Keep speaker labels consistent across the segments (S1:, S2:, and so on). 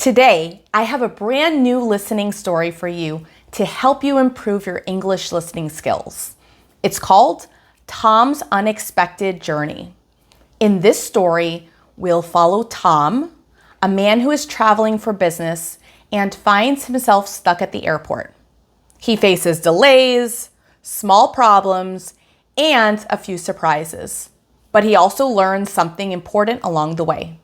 S1: Today, I have a brand new listening story for you to help you improve your English listening skills. It's called Tom's Unexpected Journey. In this story, we'll follow Tom, a man who is traveling for business and finds himself stuck at the airport. He faces delays, small problems, and a few surprises. But he also learns something important along the way.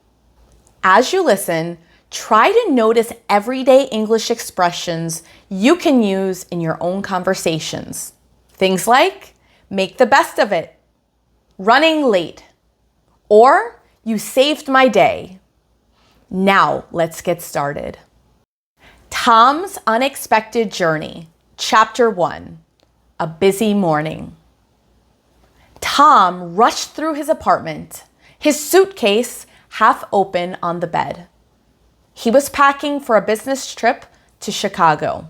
S1: As you listen, try to notice everyday English expressions you can use in your own conversations. Things like, make the best of it, running late, or you saved my day. Now, let's get started. Tom's Unexpected Journey, Chapter 1, A Busy Morning. Tom rushed through his apartment, his suitcase half open on the bed. He was packing for a business trip to Chicago.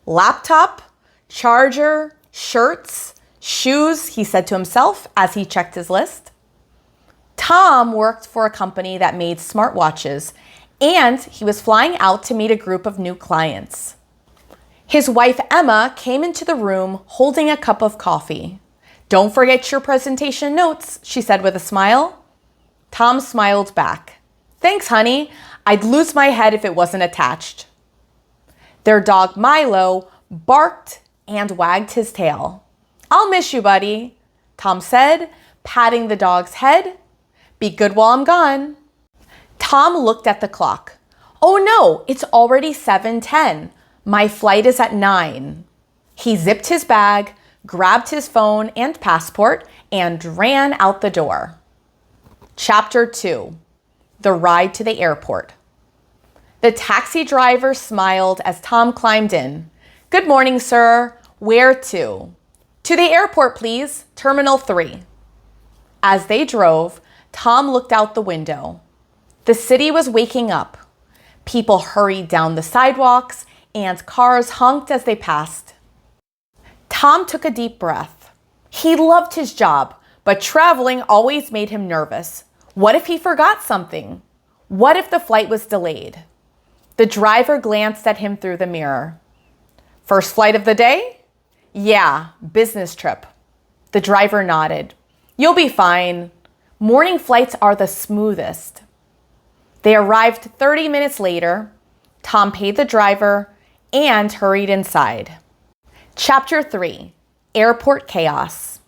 S1: Laptop, charger, shirts, shoes, he said to himself as he checked his list. Tom worked for a company that made smartwatches, and he was flying out to meet a group of new clients. His wife, Emma, came into the room holding a cup of coffee. "Don't forget your presentation notes," she said with a smile. Tom smiled back. "Thanks, honey. I'd lose my head if it wasn't attached." Their dog, Milo, barked and wagged his tail. "I'll miss you, buddy," Tom said, patting the dog's head. "Be good while I'm gone." Tom looked at the clock. "Oh no, it's already 7:10. My flight is at 9. He zipped his bag, grabbed his phone and passport, and ran out the door. Chapter 2, The Ride to the Airport. The taxi driver smiled as Tom climbed in. "Good morning, sir. Where to?" "To the airport, please. Terminal 3. As they drove, Tom looked out the window. The city was waking up. People hurried down the sidewalks, and cars honked as they passed. Tom took a deep breath. He loved his job, but traveling always made him nervous. What if he forgot something? What if the flight was delayed? The driver glanced at him through the mirror. "First flight of the day?" "Yeah, business trip." The driver nodded. "You'll be fine. Morning flights are the smoothest." They arrived 30 minutes later. Tom paid the driver and hurried inside. Chapter 3, Airport Chaos.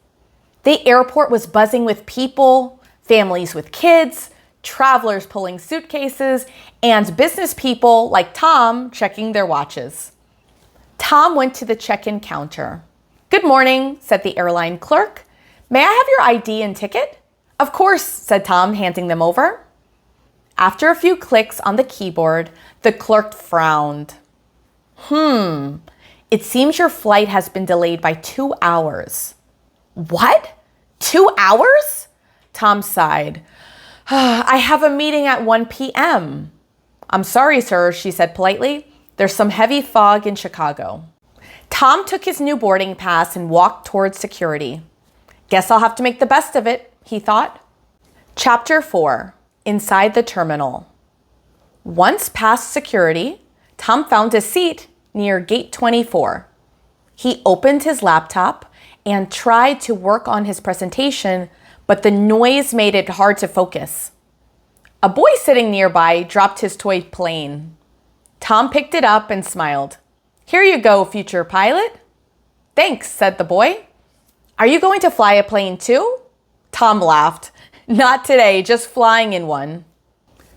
S1: The airport was buzzing with people, families with kids, travelers pulling suitcases, and business people like Tom checking their watches. Tom went to the check-in counter. "Good morning," said the airline clerk. "May I have your ID and ticket?" "Of course," said Tom, handing them over. After a few clicks on the keyboard, the clerk frowned. It seems your flight has been delayed by 2 hours." "What? 2 hours?" Tom sighed. "I have a meeting at 1 p.m. "I'm sorry, sir," she said politely. "There's some heavy fog in Chicago." Tom took his new boarding pass and walked towards security. "Guess I'll have to make the best of it," he thought. Chapter 4, Inside the Terminal. Once past security, Tom found a seat near Gate 24. He opened his laptop and tried to work on his presentation, but the noise made it hard to focus. A boy sitting nearby dropped his toy plane. Tom picked it up and smiled. "Here you go, future pilot." "Thanks," said the boy. "Are you going to fly a plane too?" Tom laughed. "Not today, just flying in one."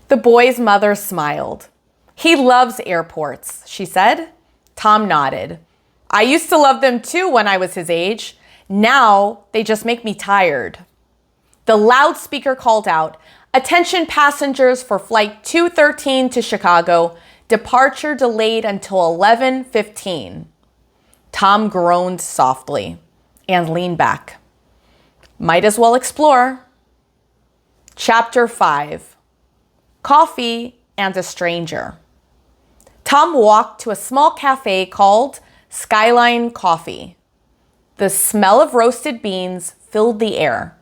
S1: The boy's mother smiled. "He loves airports," she said. Tom nodded. "I used to love them too when I was his age. Now they just make me tired." The loudspeaker called out, "Attention passengers for flight 213 to Chicago. Departure delayed until 11:15. Tom groaned softly and leaned back. Might as well explore. Chapter 5, Coffee and a Stranger. Tom walked to a small cafe called Skyline Coffee. The smell of roasted beans filled the air.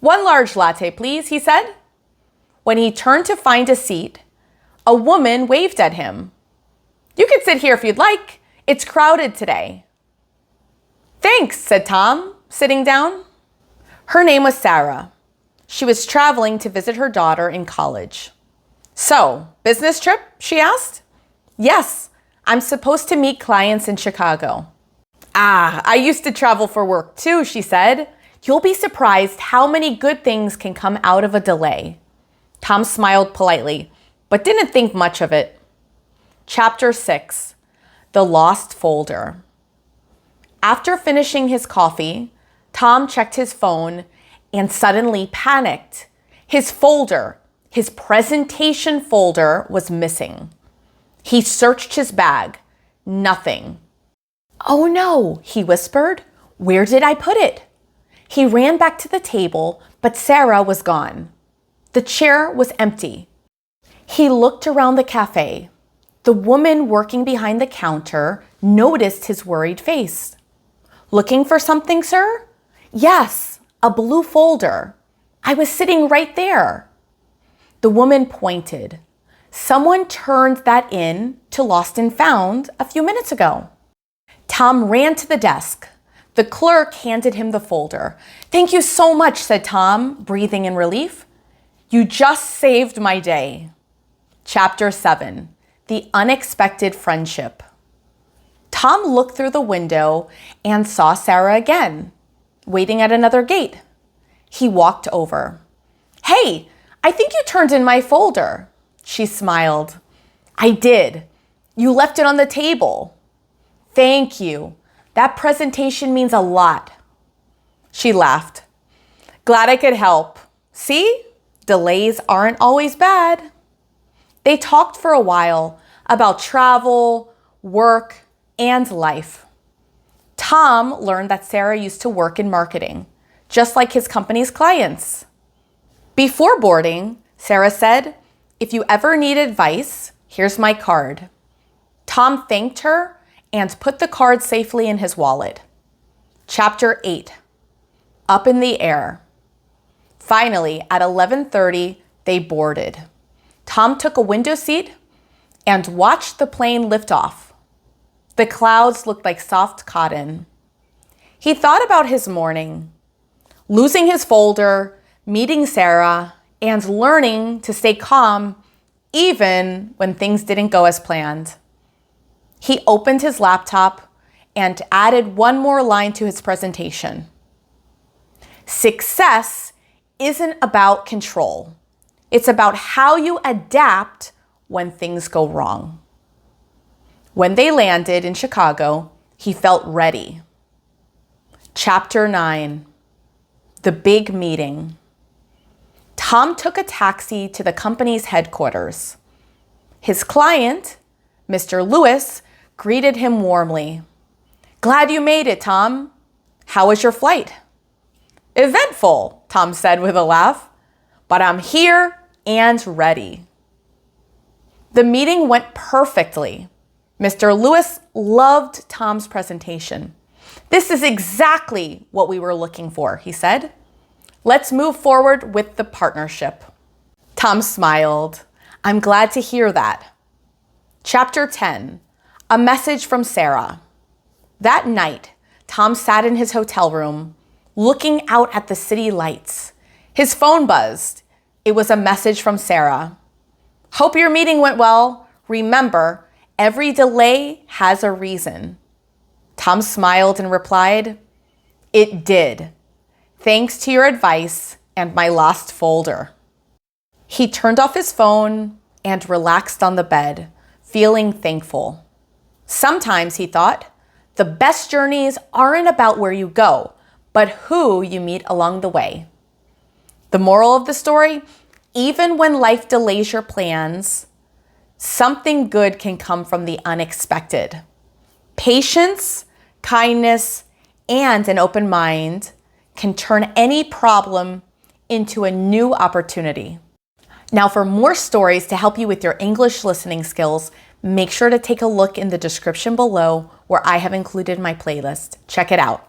S1: "One large latte, please," he said. When he turned to find a seat, A woman waved at him. "You can sit here if you'd like. It's crowded today." "Thanks," said Tom, sitting down. Her name was Sarah. She was traveling to visit her daughter in college. "So, business trip?" she asked. "Yes, I'm supposed to meet clients in Chicago." "Ah, I used to travel for work too," she said. "You'll be surprised how many good things can come out of a delay." Tom smiled politely, but didn't think much of it. Chapter 6, The Lost Folder. After finishing his coffee, Tom checked his phone and suddenly panicked. His folder, his presentation folder, was missing. He searched his bag. Nothing. "Oh no," he whispered. "Where did I put it?" He ran back to the table, but Sarah was gone. The chair was empty. He looked around the cafe. The woman working behind the counter noticed his worried face. "Looking for something, sir?" "Yes, a blue folder. I was sitting right there." The woman pointed. "Someone turned that in to Lost and Found a few minutes ago." Tom ran to the desk. The clerk handed him the folder. "Thank you so much," said Tom, breathing in relief. "You just saved my day." Chapter 7, The Unexpected Friendship. Tom looked through the window and saw Sarah again, waiting at another gate. He walked over. "Hey, I think you turned in my folder." She smiled. "I did. You left it on the table." "Thank you. That presentation means a lot." She laughed. "Glad I could help. See? Delays aren't always bad." They talked for a while about travel, work, and life. Tom learned that Sarah used to work in marketing, just like his company's clients. Before boarding, Sarah said, "If you ever need advice, here's my card." Tom thanked her and put the card safely in his wallet. Chapter 8, Up in the Air. Finally, at 11:30, they boarded. Tom took a window seat and watched the plane lift off. The clouds looked like soft cotton. He thought about his morning, losing his folder, meeting Sarah, and learning to stay calm even when things didn't go as planned. He opened his laptop and added one more line to his presentation. Success isn't about control. It's about how you adapt when things go wrong. When they landed in Chicago, he felt ready. Chapter 9, The Big Meeting. Tom took a taxi to the company's headquarters. His client, Mr. Lewis, greeted him warmly. "Glad you made it, Tom. How was your flight?" "Eventful," Tom said with a laugh, "but I'm here and ready." The meeting went perfectly. Mr. Lewis loved Tom's presentation. "This is exactly what we were looking for," he said. "Let's move forward with the partnership." Tom smiled. "I'm glad to hear that." Chapter 10, A Message from Sarah. That night, Tom sat in his hotel room, looking out at the city lights. His phone buzzed. It was a message from Sarah. "Hope your meeting went well. Remember, every delay has a reason." Tom smiled and replied, "It did. Thanks to your advice and my lost folder." He turned off his phone and relaxed on the bed, feeling thankful. Sometimes, he thought, the best journeys aren't about where you go, but who you meet along the way. The moral of the story, even when life delays your plans, something good can come from the unexpected. Patience, kindness, and an open mind can turn any problem into a new opportunity. Now, for more stories to help you with your English listening skills, make sure to take a look in the description below where I have included my playlist. Check it out.